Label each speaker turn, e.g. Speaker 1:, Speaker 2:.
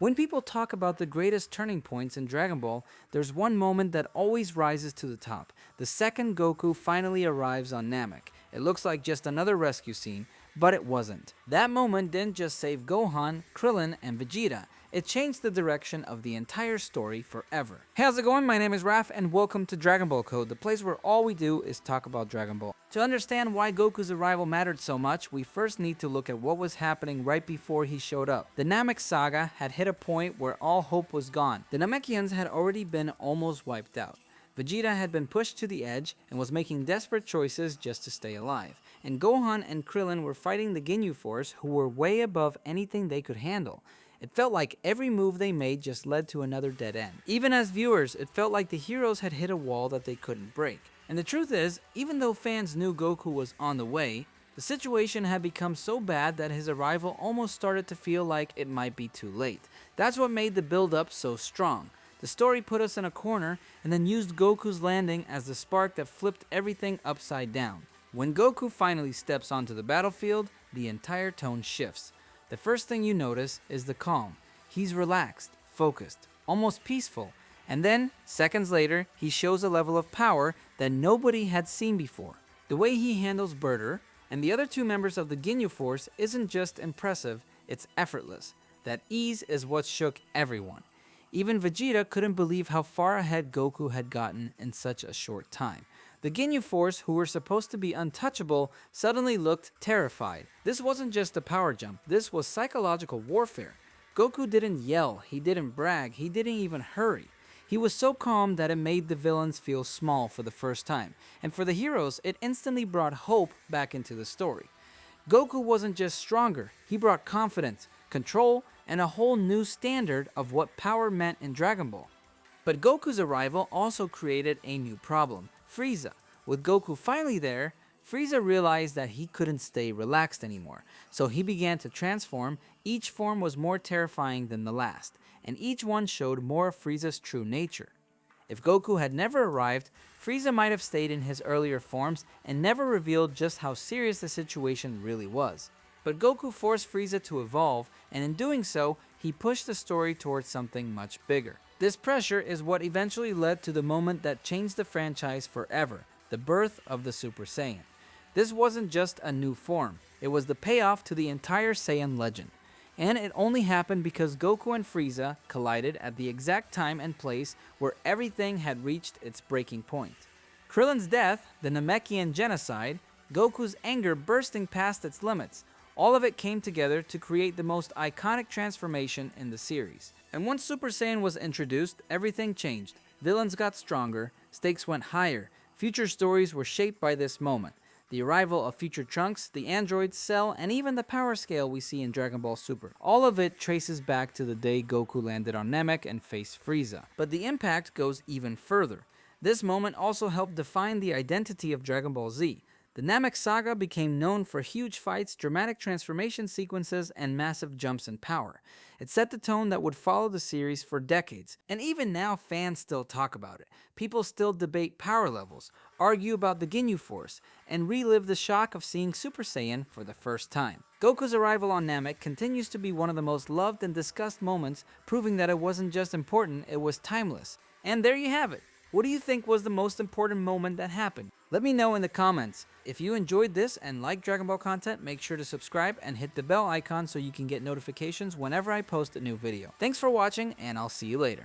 Speaker 1: When people talk about the greatest turning points in Dragon Ball, there's one moment that always rises to the top. The second Goku finally arrives on Namek. It looks like just another rescue scene, but it wasn't. That moment didn't just save Gohan, Krillin, and Vegeta. It changed the direction of the entire story forever. Hey, how's it going? My name is Raph, and welcome to Dragon Ball Code, the place where all we do is talk about Dragon Ball. To understand why Goku's arrival mattered so much, we first need to look at what was happening right before he showed up. The Namek saga had hit a point where all hope was gone. The Namekians had already been almost wiped out. Vegeta had been pushed to the edge and was making desperate choices just to stay alive. And Gohan and Krillin were fighting the Ginyu Force, who were way above anything they could handle. It felt like every move they made just led to another dead end. Even as viewers, it felt like the heroes had hit a wall that they couldn't break. And the truth is, even though fans knew Goku was on the way, the situation had become so bad that his arrival almost started to feel like it might be too late. That's what made the build-up so strong. The story put us in a corner and then used Goku's landing as the spark that flipped everything upside down. When Goku finally steps onto the battlefield, the entire tone shifts. The first thing you notice is the calm. He's relaxed, focused, almost peaceful. And then, seconds later, he shows a level of power that nobody had seen before. The way he handles Burter and the other two members of the Ginyu Force isn't just impressive, it's effortless. That ease is what shook everyone. Even Vegeta couldn't believe how far ahead Goku had gotten in such a short time. The Ginyu Force, who were supposed to be untouchable, suddenly looked terrified. This wasn't just a power jump, this was psychological warfare. Goku didn't yell, he didn't brag, he didn't even hurry. He was so calm that it made the villains feel small for the first time, and for the heroes, it instantly brought hope back into the story. Goku wasn't just stronger, he brought confidence, control, and a whole new standard of what power meant in Dragon Ball. But Goku's arrival also created a new problem, Frieza. With Goku finally there, Frieza realized that he couldn't stay relaxed anymore, so he began to transform. Each form was more terrifying than the last, and each one showed more of Frieza's true nature. If Goku had never arrived, Frieza might have stayed in his earlier forms and never revealed just how serious the situation really was. But Goku forced Frieza to evolve, and in doing so, he pushed the story towards something much bigger. This pressure is what eventually led to the moment that changed the franchise forever, the birth of the Super Saiyan. This wasn't just a new form, it was the payoff to the entire Saiyan legend. And it only happened because Goku and Frieza collided at the exact time and place where everything had reached its breaking point. Krillin's death, the Namekian genocide, Goku's anger bursting past its limits, all of it came together to create the most iconic transformation in the series. And once Super Saiyan was introduced, everything changed. Villains got stronger, stakes went higher, future stories were shaped by this moment. The arrival of future Trunks, the androids, Cell, and even the power scale we see in Dragon Ball Super. All of it traces back to the day Goku landed on Namek and faced Frieza. But the impact goes even further. This moment also helped define the identity of Dragon Ball Z. The Namek saga became known for huge fights, dramatic transformation sequences, and massive jumps in power. It set the tone that would follow the series for decades, and even now fans still talk about it. People still debate power levels, argue about the Ginyu Force, and relive the shock of seeing Super Saiyan for the first time. Goku's arrival on Namek continues to be one of the most loved and discussed moments, proving that it wasn't just important, it was timeless. And there you have it. What do you think was the most important moment that happened? Let me know in the comments. If you enjoyed this and like Dragon Ball content, make sure to subscribe and hit the bell icon so you can get notifications whenever I post a new video. Thanks for watching, and I'll see you later.